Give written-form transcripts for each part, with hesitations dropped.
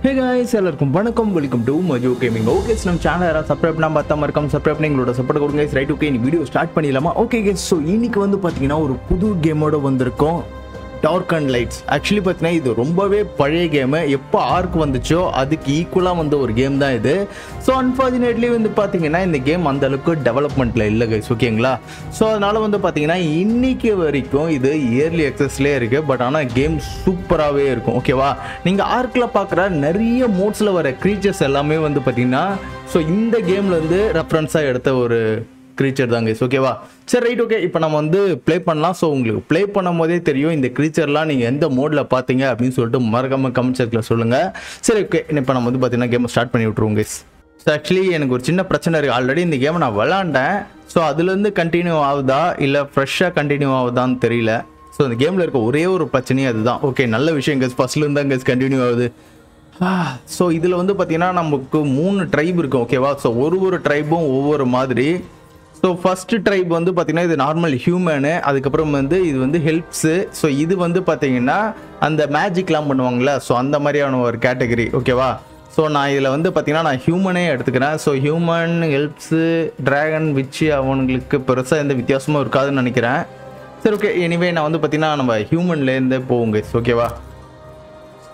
Hey guys, எல்லாருக்கும் வணக்கம். Welcome to Majo Gaming. Okay, நம்ம சேனல் யாராவது சப்ஸ்கிரைப் பண்ணாம பார்த்தா மறக்காம சப்ஸ்கிரைப் பண்ணி எங்களோட சப்போர்ட் கொடுங்க. ரைட், ஓகே, இந்த வீடியோ ஸ்டார்ட் பண்ணிடலாமா? ஓகே கைஸ், ஸோ இன்னைக்கு வந்து பார்த்தீங்கன்னா ஒரு புது கேமோட வந்திருக்கோம், டார்க் அண்ட் லைட்ஸ். ஆக்சுவலி பார்த்தீங்கன்னா இது ரொம்பவே பழைய கேமு. எப்போ ஆர்க் வந்துச்சோ அதுக்கு ஈக்குவலாக வந்த ஒரு கேம் தான் இது. ஸோ அன்ஃபார்ச்சுனேட்லி வந்து பார்த்தீங்கன்னா இந்த கேம் அந்த அளவுக்கு டெவலப்மெண்ட்டில் இல்லை கைஸ், ஓகேங்களா? ஸோ அதனால் வந்து பார்த்தீங்கன்னா இன்னைக்கு வரைக்கும் இது இயர்லி அக்சஸ்லேயே இருக்குது. பட் ஆனால் கேம் சூப்பராகவே இருக்கும், ஓகேவா? நீங்கள் ஆர்க்கில் பார்க்குற நிறைய மோட்ஸில் வர க்ரீச்சர்ஸ் எல்லாமே வந்து பார்த்தீங்கன்னா ஸோ இந்த கேமில் வந்து ரெஃபரன்ஸாக எடுத்த ஒரு க்ரீச்சர் தாங்க, ஓகேவா? சரி, ரைட், ஓகே, இப்போ நம்ம வந்து ப்ளே பண்ணலாம். ஸோ உங்களுக்கு ப்ளே பண்ணும் போதே தெரியும் இந்த க்ரீச்சர்லாம் நீங்கள் எந்த மோடில் பார்த்தீங்க அப்படின்னு சொல்லிட்டு மறக்காம கமெண்ட் செக்ஷனில் சொல்லுங்கள். சரி, ஓகே, இப்போ நம்ம வந்து பார்த்தீங்கன்னா கேமை ஸ்டார்ட் பண்ணி விட்ருவோம் கைஸ். ஸோ ஆக்சுவலி எனக்கு ஒரு சின்ன பிரச்சனை இருக்குது. ஆல்ரெடி இந்த கேமை நான் விளாண்டேன். ஸோ அதுலேருந்து கண்டினியூ ஆகுதா இல்லை ஃப்ரெஷ்ஷாக கண்டினியூ ஆகுதான்னு தெரியல. ஸோ இந்த கேமில் இருக்க ஒரே ஒரு பிரச்சனையே அதுதான். ஓகே, நல்ல விஷயம் கைஸ், ஃபர்ஸ்ட்லேருந்து தான் கைஸ் கண்டினியூ ஆகுது. ஸோ இதில் வந்து பார்த்தீங்கன்னா நமக்கு 3 ட்ரைப் இருக்கும், ஓகேவா? ஸோ ஒரு ட்ரைபும் ஒவ்வொரு மாதிரி. ஸோ ஃபஸ்ட்டு ட்ரைப் வந்து பார்த்தீங்கன்னா இது நார்மல் ஹியூமனு, அதுக்கப்புறம் வந்து இது வந்து ஹெல்ப்ஸு. ஸோ இது வந்து பார்த்தீங்கன்னா அந்த மேஜிக்லாம் பண்ணுவாங்கள்ல, ஸோ அந்த மாதிரியான ஒரு கேட்டகரி, ஓகேவா? ஸோ நான் இதில் வந்து பார்த்தீங்கன்னா நான் ஹியூமனே எடுத்துக்கிறேன். ஸோ ஹியூமன், ஹெல்ப்ஸு, ட்ராகன், விச்சு அவங்களுக்கு பெருசாக எந்த வித்தியாசமும் இருக்காதுன்னு நினைக்கிறேன். சரி, ஓகே, எனிவே நான் வந்து பார்த்தீங்கன்னா நம்ம ஹியூமன்லேருந்தே போவோங்க, ஓகேவா?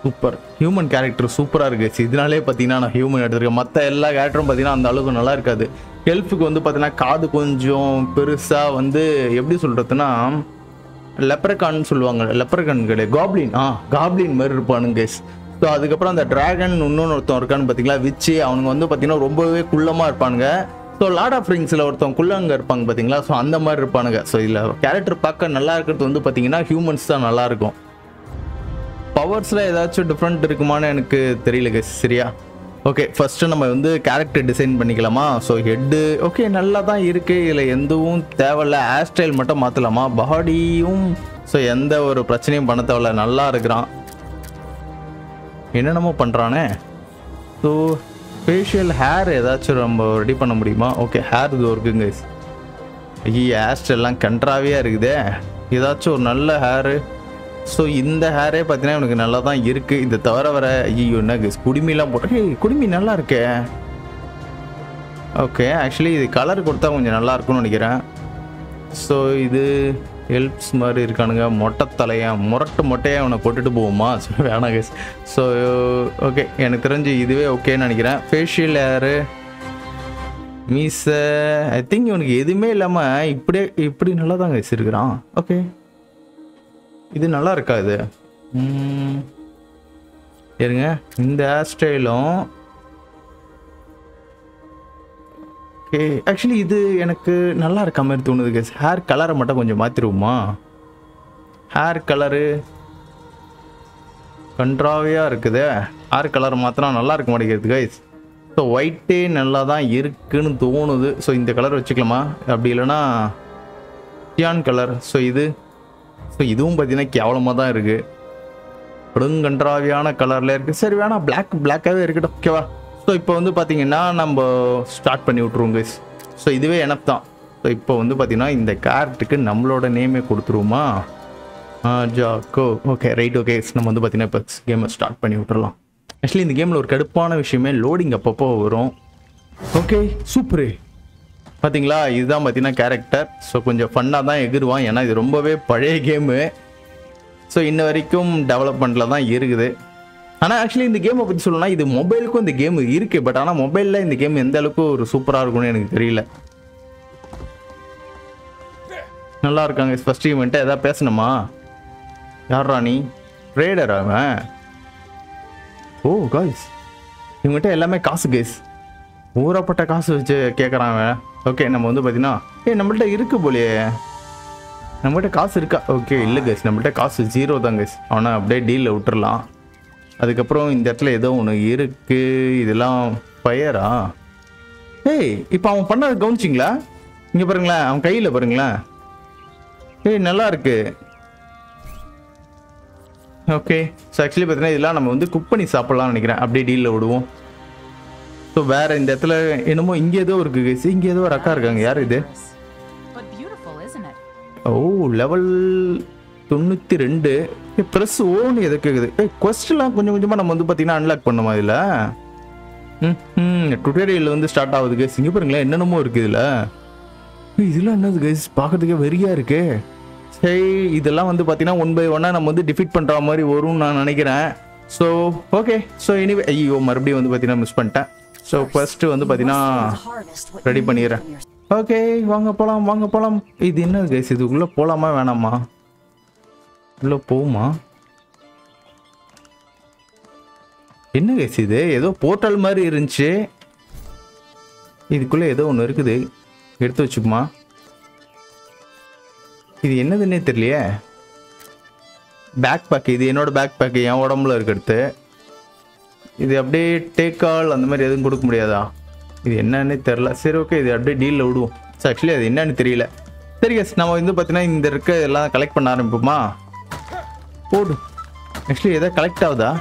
சூப்பர், ஹியூமன் கேரக்டர் சூப்பராக இருக்குது. இதனாலே பார்த்தீங்கன்னா நான் ஹியூமன் எடுத்துருக்கேன். மற்ற எல்லா கேரக்டரும் பார்த்தீங்கன்னா அந்த அளவுக்கு நல்லா இருக்காது. ஹெல்ப்புக்கு வந்து பார்த்தீங்கன்னா காது கொஞ்சம் பெருசாக வந்து எப்படி சொல்கிறதுனா லெப்ரகான்னு சொல்லுவாங்க. லெப்ரகான் கிடையாது, காப்ளின். காப்ளின் மாதிரி இருப்பானுங்க. ஸோ அதுக்கப்புறம் அந்த ட்ராகன் இன்னொன்று ஒருத்தன் இருக்கான்னு பார்த்தீங்களா, விச்சு. அவனுங்க வந்து பார்த்தீங்கன்னா ரொம்பவே குள்ளமாக இருப்பானுங்க. ஸோ லார்ட் ஆஃப் ரிங்ஸில் ஒருத்தன் குள்ளங்க இருப்பாங்க பார்த்தீங்களா, ஸோ அந்த மாதிரி இருப்பானுங்க. ஸோ இதில் கேரக்டர் பார்க்க நல்லா இருக்கிறது வந்து பார்த்தீங்கன்னா ஹியூமன்ஸ் தான் நல்லாயிருக்கும். பவர்ஸில் ஏதாச்சும் டிஃப்ரெண்ட் இருக்குமான்னு எனக்கு தெரியல கைஸ், சரியா? ஓகே, ஃபஸ்ட்டு நம்ம வந்து கேரக்டர் டிசைன் பண்ணிக்கலாமா? ஸோ ஹெட்டு ஓகே நல்லா தான் இருக்குது, இதில் எதுவும் தேவையில்ல. ஹேர் ஸ்டைல் மட்டும் மாற்றலாமா? பாடியும் ஸோ எந்த ஒரு பிரச்சனையும் பண்ண தேவையில்ல, நல்லா இருக்கிறான். என்னென்னமோ பண்ணுறானே. ஸோ ஃபேஷியல் ஹேர் ஏதாச்சும் நம்ம ரெடி பண்ண முடியுமா? ஓகே, ஹேர் இது இருக்குங்க கைஸ். ஹேர் ஸ்டைல்லாம் கன்றாவியாக இருக்குதே. ஏதாச்சும் ஒரு நல்ல ஹேரு. ஸோ இந்த ஹேரே பார்த்தீங்கன்னா எனக்கு நல்லா தான் இருக்குது. இதை தவிர வர ஐயோ என்ன குடுமிலாம் போட்டு குடுமி நல்லா இருக்கே. ஓகே, ஆக்சுவலி இது கலர் கொடுத்தா கொஞ்சம் நல்லா இருக்கும்னு நினைக்கிறேன். ஸோ இது ஹெல்ப்ஸ் மாதிரி இருக்கானுங்க. மொட்டை தலையாக மொட்டையாக அவனை போட்டுட்டு போவோமா? ஸோ வேணாம் கேஸ். ஸோ ஓகே, எனக்கு தெரிஞ்சு இதுவே ஓகேன்னு நினைக்கிறேன். ஃபேஷியல் ஹேரு, மீசை, ஐ திங்க் இவனுக்கு எதுவுமே இல்லாமல் இப்படி நல்லா தான் கேஸ் இருக்கிறான். ஓகே, இது நல்லா இருக்கா? இது இருங்க, இந்த ஹேர் ஸ்டைலும் ஓகே. ஆக்சுவலி இது எனக்கு நல்லா இருக்க மாதிரி தோணுது கைஸ். ஹேர் கலரை மட்டும் கொஞ்சம் மாற்றிடுவோமா? ஹேர் கலரு கன்றாவியாக இருக்குது. ஹேர் கலர் மாற்றினா நல்லா இருக்க மாட்டேங்குது கைஸ். ஸோ ஒயிட்டே நல்லா தான் இருக்குன்னு தோணுது. ஸோ இந்த கலர் வச்சுக்கலாமா? அப்படி இல்லைன்னா சியான் கலர். ஸோ இதுவும் பார்த்தீங்கன்னா கேவலமாக தான் இருக்குது, கன்றாவியான கலரில் இருக்குது. சரி வேணாம், பிளாக்காகவே இருக்கட்டும், ஓகேவா? ஸோ இப்போ வந்து பார்த்தீங்கன்னா நம்ம ஸ்டார்ட் பண்ணி விட்ருவோம் கைஸ். ஸோ இதுவே எனக்கு தான். ஸோ இப்போ வந்து பார்த்தீங்கன்னா இந்த கேரக்டருக்கு நம்மளோட நேமே கொடுத்துருவோமா? ஜாக்கோ. ஓகே, ரைட், ஓகே, நம்ம வந்து பார்த்தீங்கன்னா இப்போ கேமை ஸ்டார்ட் பண்ணி விட்டுறலாம். ஆக்சுவலி இந்த கேமில் ஒரு கடுப்பான விஷயமே லோடிங் அப்பப்போ வரும். Okay, super. பார்த்தீங்களா, இதுதான் பார்த்தீங்கன்னா கேரக்டர். ஸோ கொஞ்சம் ஃபன்னாக தான் எகிருவான், ஏன்னா இது ரொம்பவே பழைய கேமு. ஸோ இன்ன வரைக்கும் டெவலப்மெண்ட்டில் தான் இருக்குது. ஆனால் ஆக்சுவலி இந்த கேமை பற்றி சொல்லணும்னா இது மொபைலுக்கும் இந்த கேமு இருக்குது. பட் ஆனால் மொபைலில் இந்த கேம் எந்த அளவுக்கு ஒரு சூப்பராக இருக்கும்னு எனக்கு தெரியல. நல்லா இருக்காங்க. ஃபர்ஸ்ட் ஈவெண்ட்டை எதாவது பேசணுமா? யார் ராணி? ட்ரேடர் அவன். ஓ காய்ஸ், இவங்ககிட்ட எல்லாமே காசு கைஸ், ஊறப்பட்ட காசு வச்சு கேட்குறான் அவன். ஓகே, நம்ம வந்து பார்த்தீங்கன்னா நம்மள்ட்ட இருக்கு போலையே. நம்மகிட்ட காசு இருக்கா? ஓகே, இல்லை கைஸ், நம்மள்ட்ட காசு 0 தான் கைஸ். அவனை அப்படியே டீலில் விட்டுறலாம். அதுக்கப்புறம் இந்த இடத்துல ஏதோ ஒன்று இருக்குது. இதெல்லாம் ஃபயரா? ஏய், இப்போ அவன் பண்ண கவனிச்சிங்களா? இங்கே பாருங்களேன், அவன் கையில் பாருங்களேன். நல்லா இருக்கு. ஓகே, ஸோ ஆக்சுவலி பார்த்தீங்கன்னா இதெல்லாம் நம்ம வந்து குக் பண்ணி சாப்பிட்லாம்னு நினைக்கிறேன். அப்படியே டீலில் விடுவோம். ஸோ வேறு இந்த இடத்துல என்னமோ இங்கே ஏதோ இருக்குது கைஸ். இங்கே ஏதோ ஒரு அக்கா இருக்காங்க. யார் இது? ஓ, லெவல் 92 ப்ரெஸ் ஓன்னு எதை கேட்குது. கொஸ்டின்லாம் கொஞ்சம் கொஞ்சமாக நம்ம வந்து பார்த்தீங்கன்னா அன்லாக் பண்ணுமா இதில். டுட்டோரியல் வந்து ஸ்டார்ட் ஆகுது கைஸ். இங்கே பாருங்களேன் என்னென்னமோ இருக்குது இதில். இதெல்லாம் என்னது கைஸ், பார்க்கறதுக்கே வெறியாக இருக்கு. சரி, இதெல்லாம் வந்து பார்த்தீங்கன்னா 1 by 1 நம்ம வந்து டிஃபீட் பண்ணுற மாதிரி வரும்னு நான் நினைக்கிறேன். ஸோ ஓகே, ஸோ எனிவே ஐயோ மறுபடியும் வந்து பார்த்தீங்கன்னா மிஸ் பண்ணிட்டேன். ஸோ ஃபர்ஸ்ட்டு வந்து பார்த்தீங்கன்னா ரெடி பண்ணிடுறேன். ஓகே, வாங்க போகலாம் வாங்க போகலாம். இது என்ன கைஸ், இதுக்குள்ளே போகலாமா வேணாமா? உள்ளே போகுமா? என்ன கைஸ் இது, ஏதோ போர்ட்டல் மாதிரி இருந்துச்சு. இதுக்குள்ளே ஏதோ ஒன்று இருக்குது, எடுத்து வச்சுக்குமா? இது என்னதுன்னே தெரியலையே. பேக் பேக், இது என்னோட பேக் பேக், என் உடம்புல இருக்கிறது. இது அப்படியே டேக் ஆல் அந்த மாதிரி எதுவும் கொடுக்க முடியாதா? இது என்னன்னே தெரில. சரி ஓகே, இது அப்படியே டீலில் விடுவோம். ஸோ ஆக்சுவலி அது என்னன்னு தெரியல. சரி கேஸ், நம்ம வந்து பார்த்தீங்கன்னா இந்த இருக்க எல்லாம் கலெக்ட் பண்ண ஆரம்பிப்போமா? போடு. ஆக்சுவலி எதாவது கலெக்ட் ஆகுதா?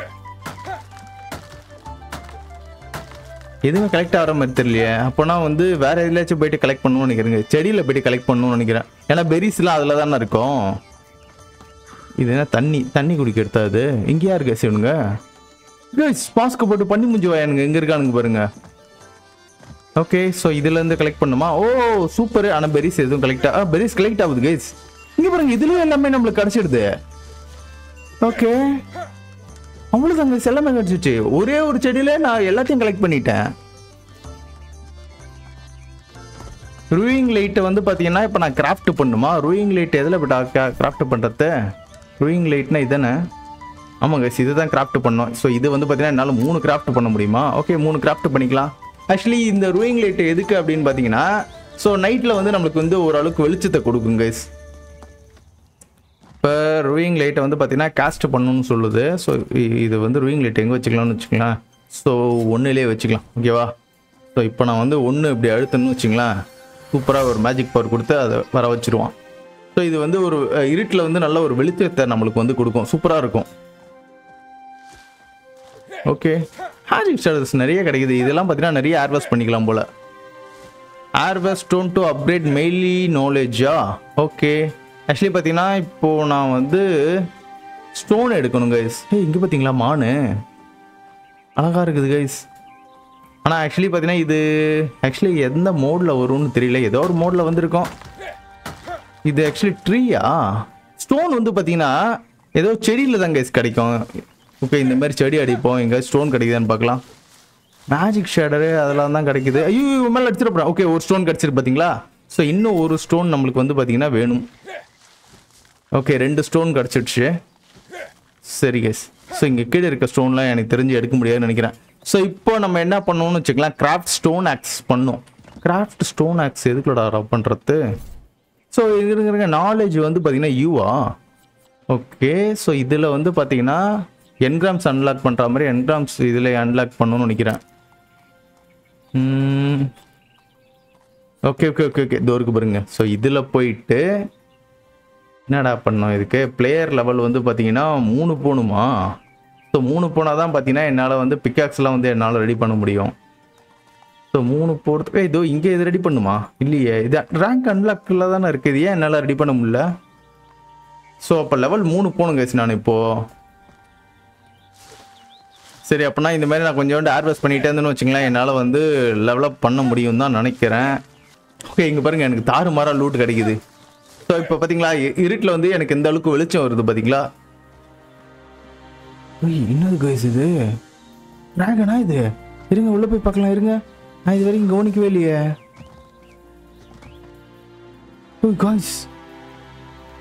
எதுவுமே கலெக்ட் ஆகிற மாதிரி தெரியலையே. அப்போனா வந்து வேற எதுலாச்சும் போயிட்டு கலெக்ட் பண்ணணும்னு நினைக்கிறேங்க. செடியில் போயிட்டு கலெக்ட் பண்ணணும்னு நினைக்கிறேன். ஏன்னா பெரிஸ்லாம் அதில் தானே இருக்கும். இது என்ன தண்ணி குடிக்க எடுத்தாது. இங்கேயா இருக்கா சிவனுங்க? மாஸ்க்கு போட்டு பண்ணி முடிஞ்சு வாயானுங்க, எங்கே இருக்கானுங்க பாருங்க. ஓகே, ஸோ இதுலேருந்து கலெக்ட் பண்ணுமா? ஓ சூப்பர். ஆனால் பெரிஸ் எதுவும் பெரிஸ் கலெக்ட் ஆகுது கைஸ். இங்கே பாருங்க, இதுலேயும் எல்லாமே நம்மளுக்கு கிடச்சிடுது. ஓகே, அவ்வளோதாங்க, எல்லாமே கிடச்சிச்சு. ஒரே ஒரு செடியில நான் எல்லாத்தையும் கலெக்ட் பண்ணிட்டேன். ரூயிங் லைட்டை வந்து பார்த்தீங்கன்னா இப்போ நான் கிராஃப்ட் பண்ணுமா? ரூயிங் லைட் எதில் கிராஃப்ட் பண்ணுறது? ரூயிங் லைட்னா இதானே? ஆமாங்க, இது தான் கிராஃப்ட் பண்ணோம். ஸோ இது வந்து பார்த்தீங்கன்னா என்னால் 3 கிராஃப்ட் பண்ண முடியுமா? ஓகே, 3 கிராஃப்ட் பண்ணிக்கலாம். ஆக்சுவலி இந்த ரூயிங் லைட் எதுக்கு அப்படின்னு பார்த்தீங்கன்னா, ஸோ நைட்டில் வந்து நம்மளுக்கு வந்து ஓரளவுக்கு வெளிச்சத்தை கொடுக்கும் கைஸ். இப்போ ரூயிங் லைட்டை வந்து பார்த்தீங்கன்னா காஸ்ட் பண்ணணும்னு சொல்லுது. ஸோ இது வந்து ரூயிங் லைட் எங்கே வச்சுக்கலாம்னு வச்சுக்கலாம். ஸோ 1லேயே வச்சுக்கலாம், ஓகேவா? ஸோ இப்போ நான் வந்து 1 இப்படி அழுத்தணும்னு வச்சுங்களேன், சூப்பராக ஒரு மேஜிக் பவர் கொடுத்து அதை வர வச்சுருவான். ஸோ இது வந்து ஒரு இருட்டில் வந்து நல்ல ஒரு வெளிச்சத்தை நம்மளுக்கு வந்து கொடுக்கும், சூப்பராக இருக்கும். ஓகே, ஹேரிங் ஸ்டார்ஸ் நிறைய கிடைக்குது. இதெல்லாம் பார்த்தீங்கன்னா நிறைய ஏர்வேஸ் பண்ணிக்கலாம் போல். ஏர்வேஸ் ஸ்டோன் டு அப்கிரேட் மெயிலி நாலேஜா? ஓகே, ஆக்சுவலி பார்த்தீங்கன்னா இப்போது நான் வந்து ஸ்டோன் எடுக்கணும் கைஸ். இங்கே பார்த்தீங்களா மானு அழகாக இருக்குது கைஸ். ஆனால் ஆக்சுவலி பார்த்தீங்கன்னா இது ஆக்சுவலி எந்த மோடில் வரும்னு தெரியல. ஏதோ ஒரு மோடில் வந்துருக்கோம். இது ஆக்சுவலி ட்ரீயா? ஸ்டோன் வந்து பார்த்தீங்கன்னா ஏதோ செடியில் தான் கைஸ் கிடைக்கும். ஓகே, இந்த மாதிரி செடி அடிப்போம். எங்கே ஸ்டோன் கிடைக்குதான்னு பார்க்கலாம். மேஜிக் ஷேடரு அதெல்லாம் தான் கிடைக்குது. ஐயோ மேலே அடிச்சிட போகிறேன். ஓகே, ஒரு ஸ்டோன் கிடச்சிரு பார்த்தீங்களா? ஸோ இன்னும் ஒரு ஸ்டோன் நம்மளுக்கு வந்து பார்த்தீங்கன்னா வேணும். ஓகே, 2 ஸ்டோன் கிடச்சிடுச்சு. சரி கைஸ், ஸோ இங்கே கீழே இருக்க ஸ்டோன்லாம் எனக்கு தெரிஞ்சு எடுக்க முடியாதுன்னு நினைக்கிறேன். ஸோ இப்போ நம்ம என்ன பண்ணணும்னு வச்சுக்கலாம், கிராஃப்ட் ஸ்டோன் ஆக்ஸ் பண்ணோம். கிராஃப்ட் ஸ்டோன் ஆக்ஸ் எதுக்குள்ளடா ரப் பண்ணுறது? ஸோ இருக்கிற நாலேஜ் வந்து பார்த்தீங்கன்னா யூவா? ஓகே, ஸோ இதில் வந்து பார்த்தீங்கன்னா என்கிராம்ஸ் அன்லாக் பண்ணுற மாதிரி என்கிராம்ஸ் இதில் அன்லாக் பண்ணணும்னு நினைக்கிறேன். ஓகே ஓகே ஓகே ஓகே, தோருக்கு பாருங்க. ஸோ இதில் போயிட்டு என்னடா பண்ணோம், இதுக்கு பிளேயர் லெவல் வந்து பார்த்தீங்கன்னா 3 போகணுமா? ஸோ 3 போனால் தான் பார்த்தீங்கன்னா என்னால் வந்து பிக்காக்ஸ்லாம் வந்து என்னால் ரெடி பண்ண முடியும். ஸோ 3 போகிறதுக்கு இதோ இங்கே இது ரெடி பண்ணுமா? இல்லையே, இது ரேங்க் அன்லாக்கில் தானே இருக்குது. ஏன் என்னால் ரெடி பண்ண முடியல? ஸோ அப்போ லெவல் 3 போகணும் கைஸ் நான் இப்போது. சரி, அப்படின்னா இந்த மாதிரி நான் கொஞ்சோண்டு ஏர்வேஸ் பண்ணிகிட்டே இருந்தேன்னு வச்சுங்களேன், என்னால் வந்து லெவலப் பண்ண முடியும் தான் நினைக்கிறேன். ஓகே, இங்கே பாருங்கள், எனக்கு தாறுமாறாக லூட் கிடைக்குது. ஸோ இப்போ பார்த்தீங்களா இருட்டில் வந்து எனக்கு எந்த அளவுக்கு வெளிச்சம் வருது பார்த்தீங்களா? என்னது கைஸ் இது? டிராகனா இது? இருங்க உள்ளே போய் பார்க்கலாம். இருங்க, நான் இது வரைக்கும் கவனிக்கவே இல்லையே. ஓ கைஸ்,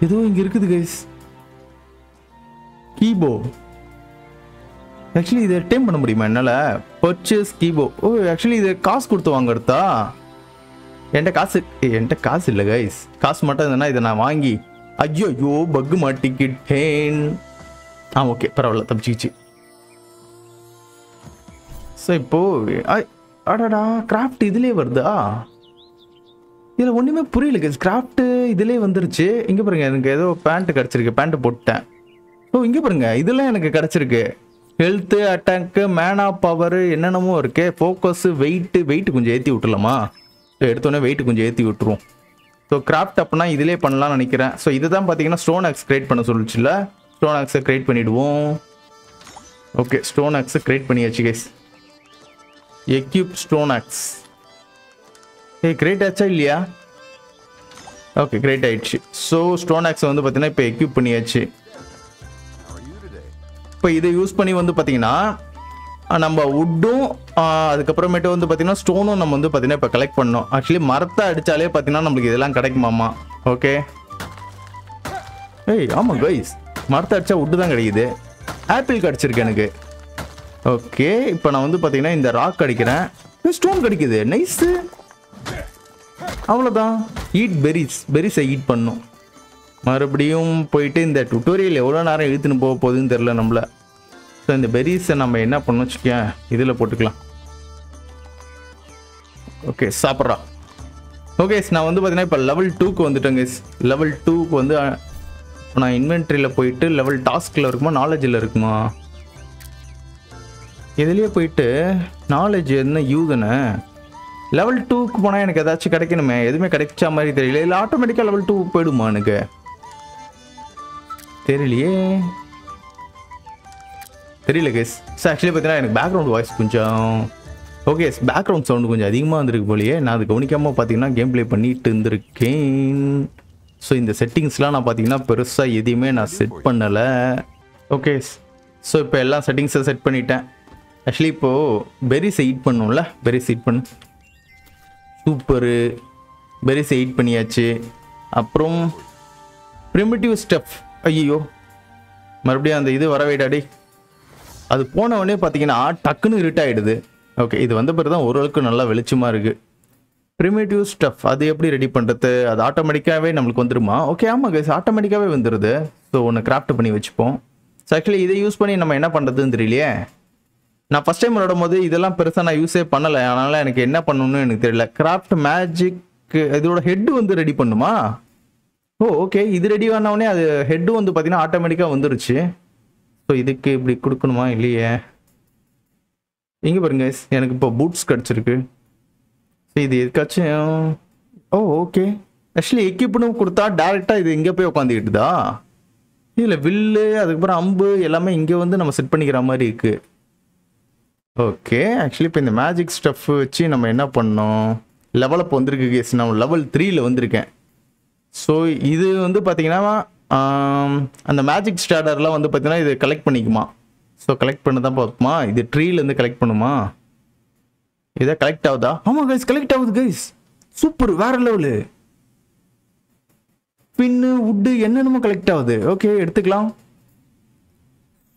ஏதோ இங்கே இருக்குது கைஸ். கீபோ. ஆக்சுவலி இதை டைம் பண்ண முடியுமா என்னால்? பர்ச்சேஸ் கீபோ. ஓ ஆக்சுவலி இது காசு கொடுத்து வாங்குறதா? என்கிட்ட காசு இல்லை கைஸ். காசு மட்டும் இருந்தேன்னா இதை நான் வாங்கி ஐயோ பக்கு மாட்டிக்கிட்டேன். ஓகே பரவாயில்ல, தப்பிச்சிச்சு. ஸோ இப்போ அடடா கிராஃப்ட் இதுலேயே வருதா? இதில் ஒன்றுமே புரியல கைஸ். கிராஃப்ட் இதுலேயே வந்துருச்சு. இங்கே பாருங்க, எனக்கு ஏதோ பேண்ட்டு கிடச்சிருக்கு, பேண்ட்டு போட்டேன். ஓ இங்கே பாருங்க, இதெல்லாம் எனக்கு கிடச்சிருக்கு. ஹெல்த்து, அட்டாக்கு, மேனா பவர் என்னென்னமோ இருக்கு. ஃபோக்கஸு, வெயிட்டு கொஞ்சம் ஏற்றி விட்டுலாமா? எடுத்தோடனே வெயிட்டு கொஞ்சம் ஏற்றி விட்டுருவோம். ஸோ கிராஃப்ட் அப்படின்னா இதிலே பண்ணலாம்னு நினைக்கிறேன். ஸோ இதுதான் பார்த்தீங்கன்னா ஸ்டோன் ஆக்ஸ் கிரியேட் பண்ண சொல்லிச்சுல. ஸ்டோன் ஆக்ஸை கிரியேட் பண்ணிவிடுவோம். ஓகே, ஸ்டோன் ஆக்ஸை கிரியேட் பண்ணியாச்சு guys. Equip stone axe. Create ஆச்சா இல்லையா? ஓகே, கிரியேட் ஆயிடுச்சு. ஸோ ஸ்டோன் ஆக்ஸை வந்து பார்த்தீங்கன்னா இப்போ எக்யூப் பண்ணியாச்சு. இப்போ இதை யூஸ் பண்ணி வந்து பார்த்தீங்கன்னா நம்ம வுட்டும் அதுக்கப்புறமேட்டு வந்து பார்த்தீங்கன்னா ஸ்டோனும் நம்ம வந்து பார்த்தீங்கன்னா இப்போ கலெக்ட் பண்ணோம். ஆக்சுவலி மரத்தை அடித்தாலே பார்த்தீங்கன்னா நம்மளுக்கு இதெல்லாம் கிடைக்குமாமா. ஓகே, ஆமாம் கைஸ், மரத்தை அடித்தா வுட்டு தான் கிடைக்குது. ஆப்பிள் கிடச்சிருக்கு எனக்கு. ஓகே, இப்போ நான் வந்து பார்த்தீங்கன்னா இந்த ராக் அடிக்கிறேன், ஸ்டோன் கிடைக்குது. நைஸு. அவ்வளோதான். ஈட் பெரிஸை ஈட் பண்ணும். மறுபடியும் போயிட்டு இந்த டுட்டோரியல் எவ்வளோ நேரம் இழுத்துன்னு போக போகுதுன்னு தெரில நம்மள. ஸோ இந்த பெரிஸை நம்ம என்ன பண்ணணும் வச்சுக்கேன், இதில் போட்டுக்கலாம். ஓகே, சாப்பிட்றா. ஓகே, நான் வந்து பார்த்தீங்கன்னா இப்போ லெவல் 2க்கு வந்துட்டேங்க. லெவல் 2க்கு வந்து நான் இன்வென்ட்ரியில் போயிட்டு லெவல் டாஸ்கில் இருக்குமா நாலேஜில் இருக்குமா, இதுலேயே போயிட்டு நாலேஜ் என்ன யூதுன்னு லெவல் 2க்கு போனால் எனக்கு ஏதாச்சும் கிடைக்கணுமே. எதுவுமே கிடைச்சா மாதிரி தெரியல. இல்லை ஆட்டோமேட்டிக்காக லெவல் 2 போயிடுமா எனக்கு தெரியல கேஸ். ஸோ ஆக்சுவலி பார்த்தீங்கன்னா எனக்கு பேக்ரவுண்ட் வாய்ஸ் கொஞ்சம் ஓகே, பேக்ரவுண்ட் சவுண்டு கொஞ்சம் அதிகமாக இருந்திருக்கு போலியே. நான் அது கவனிக்காமல் பார்த்தீங்கன்னா கேம் ப்ளே பண்ணிட்டு இருந்திருக்கேன். ஸோ இந்த செட்டிங்ஸ்லாம் நான் பார்த்தீங்கன்னா பெருசாக எதையுமே நான் செட் பண்ணலை. ஓகே, ஸோ இப்போ எல்லா செட்டிங்ஸை செட் பண்ணிட்டேன். ஆக்சுவலி இப்போது பெரிஸை ஈட் பண்ணும்ல, பெரிஸ் ஈட் பண்ணு. சூப்பரு, பெரிஸை ஈட் பண்ணியாச்சு. அப்புறம் ப்ரிமிட்டிவ் ஸ்டெப். ஐயோ, மறுபடியும் அந்த இது வரவேடாடி. அது போனவொடனே பார்த்தீங்கன்னா டக்குன்னு இருட் ஆகிடுது. ஓகே, இது வந்த பிறகு தான் ஓரளவுக்கு நல்லா வெளிச்சமாக இருக்குது. ப்ரிமிட்டிவ் ஸ்டெப் அது எப்படி ரெடி பண்ணுறது? அது ஆட்டோமேட்டிக்காகவே நம்மளுக்கு வந்துடுமா? ஓகே, ஆமாம் கைஸ், ஆட்டோமேட்டிக்காகவே வந்துடுது. ஸோ ஒன்று கிராஃப்ட் பண்ணி வச்சுப்போம். ஸோ ஆக்சுவலி இதை யூஸ் பண்ணி நம்ம என்ன பண்ணுறதுன்னு தெரியலையே. நான் ஃபஸ்ட் டைம் விளையாடும் போது இதெல்லாம் பெருசாக நான் யூஸே பண்ணலை. அதனால் எனக்கு என்ன பண்ணணும்னு எனக்கு தெரியல. கிராஃப்ட் மேஜிக் இதோட ஹெட்டு வந்து ரெடி பண்ணுமா? ஓகே, இது ரெடி ஆனவுடனே அது ஹெட்டு வந்து பார்த்தீங்கன்னா ஆட்டோமேட்டிக்காக வந்துருச்சு. ஸோ இதுக்கு இப்படி கொடுக்கணுமா இல்லையே? இங்கே பாருங்க, எனக்கு இப்போ பூட்ஸ் கிடச்சிருக்கு. இது எதுக்காச்சும் ஓகே. ஆக்சுவலி எக்யூப்னு கொடுத்தா டேரெக்டாக இது இங்கே போய் உட்காந்துக்கிட்டுதா? இல்லை, வில்லு அதுக்கப்புறம் அம்பு எல்லாமே இங்கே வந்து நம்ம செட் பண்ணிக்கிற மாதிரி இருக்குது. ஓகே, ஆக்சுவலி இப்போ இந்த மேஜிக் ஸ்டஃப் வச்சு நம்ம என்ன பண்ணோம், லெவல் அப் வந்திருக்கு கேஸ். நான் லெவல் 3ல் வந்திருக்கேன். ஸோ இது வந்து பார்த்தீங்கன்னா அந்த மேஜிக் ஸ்டார்டர்லாம் வந்து பார்த்தீங்கன்னா இது கலெக்ட் பண்ணிக்குமா. ஸோ கலெக்ட் பண்ண தான் பார்ப்போமா. இது ட்ரீலேருந்து கலெக்ட் பண்ணுமா? இதை கலெக்ட் ஆகுதா? ஆமாம் கைஸ், கலெக்ட் ஆகுது கைஸ். சூப்பர், வேற லெவலு. பின்னு வுட்டு என்னென்னமோ கலெக்ட் ஆகுது. ஓகே, எடுத்துக்கலாம்.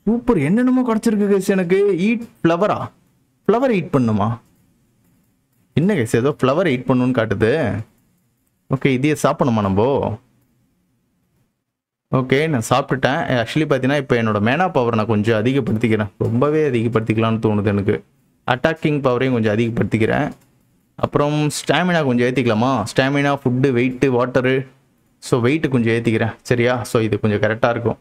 சூப்பர், என்னென்னமோ கிடச்சிருக்கு கைஸ் எனக்கு. ஈட் ஃப்ளவரா? ஃப்ளவர் ஈட் பண்ணுமா? என்ன கைஸ், ஏதோ ஃப்ளவர் ஈட் பண்ணணும்னு காட்டுது. ஓகே, இதையே சாப்பிடணுமா நம்ம? ஓகே, நான் சாப்பிட்டுட்டேன். ஆக்சுவலி பார்த்தீங்கன்னா இப்போ என்னோட மேனா பவர் நான் கொஞ்சம் அதிகப்படுத்திக்கிறேன். ரொம்பவே அதிகப்படுத்திக்கலாம்னு தோணுது எனக்கு. அட்டாக்கிங் பவரையும் கொஞ்சம் அதிகப்படுத்திக்கிறேன். அப்புறம் ஸ்டாமினா கொஞ்சம் ஏற்றிக்கலாமா? Stamina, food, weight, water. So weight கொஞ்சம் ஏற்றிக்கிறேன், சரியா? ஸோ இது கொஞ்சம் கரெக்டாக இருக்கும்.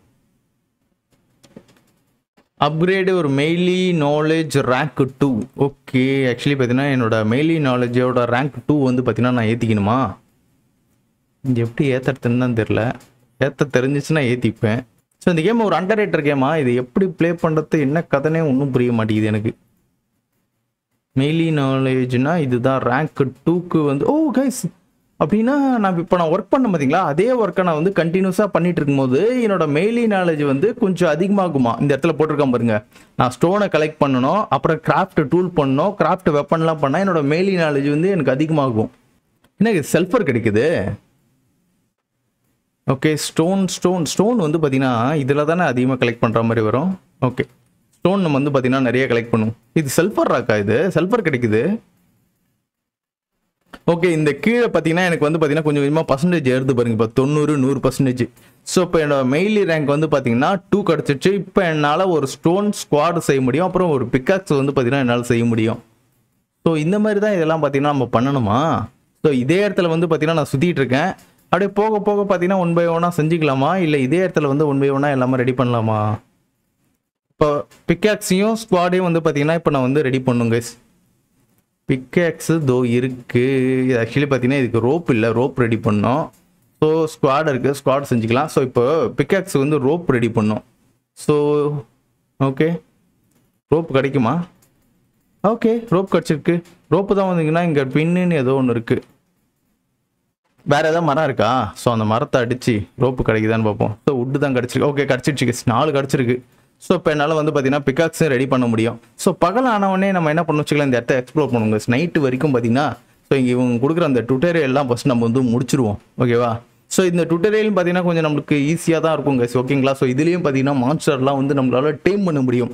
அப்கிரேடு ஒரு மெய்லி நாலேஜ் ரேங்க் 2. ஓகே, ஆக்சுவலி பார்த்தீங்கன்னா என்னோட மெய்லி நாலேஜோட ரேங்க் 2 வந்து பார்த்தீங்கன்னா நான் ஏற்றிக்கணுமா? இது எப்படி ஏற்றுறதுன்னு தான் தெரில. ஏற்ற தெரிஞ்சிச்சுன்னா ஏற்றிப்பேன். ஸோ இந்த கேம் ஒரு அண்டர்ரேட்டர் கேமா? இது எப்படி ப்ளே பண்ணுறது என்ன கதைனே ஒன்றும் புரிய மாட்டேங்குது எனக்கு. மெய்லி நாலேஜ்னா இதுதான் ரேங்க் 2க்கு வந்து. கைஸ், அப்படின்னா நான் இப்போ ஒர்க் பண்ண பார்த்தீங்களா, அதே ஒர்க்கை நான் வந்து கண்டினியூஸாக பண்ணிட்டு இருக்கும்போது என்னோட மெய்லி நாலேஜ் வந்து கொஞ்சம் அதிகமாகுமா. இந்த இடத்துல போட்டிருக்கேன் பாருங்க, நான் ஸ்டோனை கலெக்ட் பண்ணணும், அப்புறம் கிராஃப்ட் டூல் பண்ணணும், கிராஃப்ட் வெப்பன்லாம் பண்ணால் என்னோட மெய்லி நாலேஜ் வந்து எனக்கு அதிகமாகும். எனக்கு செல்ஃபர் கிடைக்குது. ஓகே, ஸ்டோன் வந்து பார்த்தீங்கன்னா இதில் தானே அதிகமாக கலெக்ட் பண்ணுற மாதிரி வரும். ஓகே, ஸ்டோன் நம்ம வந்து பார்த்தீங்கன்னா நிறைய கலெக்ட் பண்ணுவோம். இது செல்ஃபர் ராக்கா? இது செல்ஃபர் கிடைக்குது. ஓகே, இந்த கீழே பார்த்தீங்கன்னா எனக்கு வந்து பார்த்தீங்கன்னா கொஞ்சம் கொஞ்சமாக பர்சன்டேஜ் ஏறுது பாருங்க. இப்போ 90-100%. ஸோ இப்போ என்னோட மெய்லி ரேங்க் வந்து பார்த்தீங்கன்னா 2 கிடச்சிச்சு. இப்போ என்னால் ஒரு ஸ்டோன் ஸ்குவாட் செய்ய முடியும், அப்புறம் ஒரு பிக்காக்ஸ் வந்து பார்த்தீங்கன்னா என்னால் செய்ய முடியும். ஸோ இந்த மாதிரி தான் இதெல்லாம் பார்த்தீங்கன்னா நம்ம பண்ணணுமா? ஸோ இதே இடத்துல வந்து பார்த்தீங்கன்னா நான் சுற்றிட்டு இருக்கேன். அப்படியே போக போக பார்த்தீங்கன்னா 1 by 1 செஞ்சுக்கலாமா, இல்லை இதே இடத்துல வந்து 1 by 1 எல்லாமே ரெடி பண்ணலாமா? இப்போ பிக்காக்ஸையும் ஸ்குவாடையும் வந்து பார்த்தீங்கன்னா இப்போ நான் வந்து ரெடி பண்ணுங்க. பிக்கேக்ஸு தோ இருக்குது. இது ஆக்சுவலி பார்த்தீங்கன்னா இதுக்கு ரோப் இல்லை, ரோப் ரெடி பண்ணோம். ஸோ ஸ்குவாட் இருக்குது, ஸ்குவாட் செஞ்சுக்கலாம். ஸோ இப்போ பிக்கேக்ஸ் வந்து ரோப் ரெடி பண்ணோம். ஸோ ஓகே, ரோப் கிடைக்குமா? ஓகே, ரோப் கிடச்சிருக்கு. ரோப்பு தான் வந்தீங்கன்னா இங்கே பின்னுன்னு ஏதோ ஒன்று இருக்குது. வேறு ஏதாவது மரம் இருக்கா? ஸோ அந்த மரத்தை அடித்து ரோப்பு கிடைக்குதான்னு பார்ப்போம். ஸோ உட்டு தான் கிடச்சிருக்கு. ஓகே, கிடச்சிருச்சு. 4 கிடச்சிருக்கு. ஸோ இப்போ என்னால் வந்து பார்த்தீங்கன்னா பிக்காக்ஸும் ரெடி பண்ண முடியும். ஸோ பகல் ஆனவொடனே நம்ம என்ன பண்ண வச்சுக்கலாம், இந்த இடத்த எக்ஸ்ப்ளோர் பண்ணுவோங்க. நைட்டு வரைக்கும் பார்த்தீங்கன்னா ஸோ இங்கே இவங்க கொடுக்குற அந்த டுட்டோரியல்லாம் ஃபஸ்ட் நம்ம வந்து முடிச்சிருவோம். ஓகேவா? ஸோ இந்த டுட்டோரியல் பார்த்தீங்கன்னா கொஞ்சம் நம்மளுக்கு ஈஸியாக தான் இருக்குங்க. ஓகேங்களா? ஸோ இதுலேயும் பார்த்தீங்கன்னா மான்ஸ்டர்லாம் வந்து நம்மளால டேம் பண்ண முடியும்.